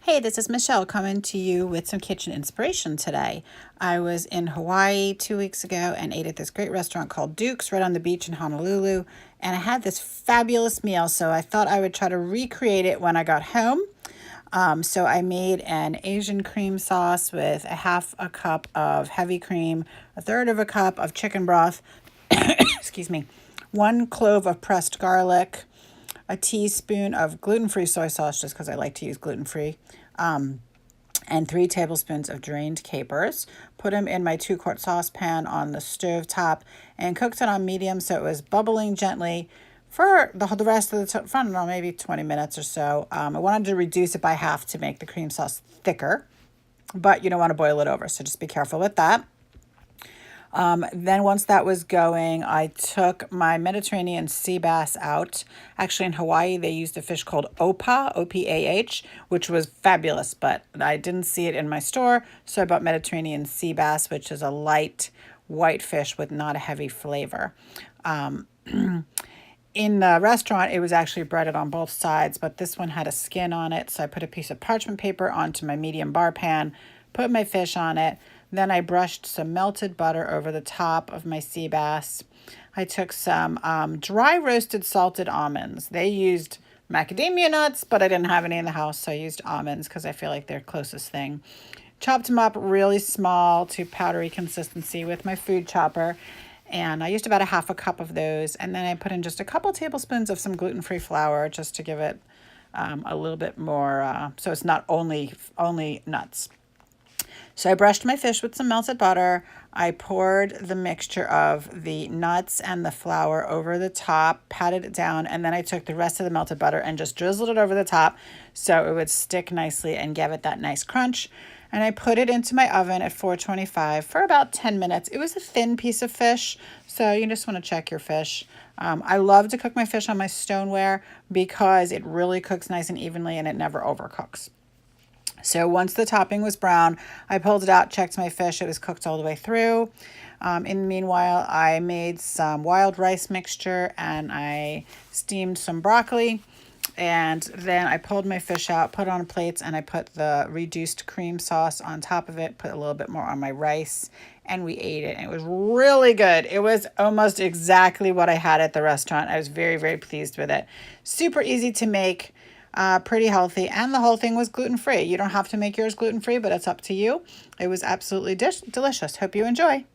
Hey, this is Michelle coming to you with some kitchen inspiration today. I was in Hawaii 2 weeks ago and ate at this great restaurant called Duke's right on the beach in Honolulu. And I had this fabulous meal, so I thought I would try to recreate it when I got home. So I made an Asian cream sauce with a half a cup of heavy cream, a third of a cup of chicken broth, excuse me, 1 clove of pressed garlic, a teaspoon of gluten-free soy sauce, just because I like to use gluten-free, and 3 tablespoons of drained capers. Put them in my 2-quart saucepan on the stove top and cooked it on medium so it was bubbling gently for the rest of the, I don't know, maybe 20 minutes or so. I wanted to reduce it by half to make the cream sauce thicker, but you don't want to boil it over, so just be careful with that. Then once that was going, I took my Mediterranean sea bass out. Actually, in Hawaii, they used a fish called opah, O-P-A-H, which was fabulous, but I didn't see it in my store, so I bought Mediterranean sea bass, which is a light white fish with not a heavy flavor. In the restaurant, it was actually breaded on both sides, but this one had a skin on it, so I put a piece of parchment paper onto my medium bar pan, put my fish on it. Then I brushed some melted butter over the top of my sea bass. I took some dry roasted salted almonds. They used macadamia nuts, but I didn't have any in the house, so I used almonds because I feel like they're closest thing. Chopped them up really small to powdery consistency with my food chopper. And I used about a half a cup of those. And then I put in just a couple tablespoons of some gluten-free flour just to give it a little bit more, so it's not only nuts. So I brushed my fish with some melted butter. I poured the mixture of the nuts and the flour over the top, patted it down, and then I took the rest of the melted butter and just drizzled it over the top so it would stick nicely and give it that nice crunch. And I put it into my oven at 425 for about 10 minutes. It was a thin piece of fish, so you just want to check your fish. I love to cook my fish on my stoneware because it really cooks nice and evenly and it never overcooks. So once the topping was brown, I pulled it out, checked my fish. It was cooked all the way through. In the meanwhile, I made some wild rice mixture and I steamed some broccoli. And then I pulled my fish out, put it on plates, and I put the reduced cream sauce on top of it, put a little bit more on my rice, and we ate it. And it was really good. It was almost exactly what I had at the restaurant. I was very, very pleased with it. Super easy to make. Pretty healthy, and the whole thing was gluten-free. You don't have to make yours gluten-free, but it's up to you. It was absolutely delicious. Hope you enjoy.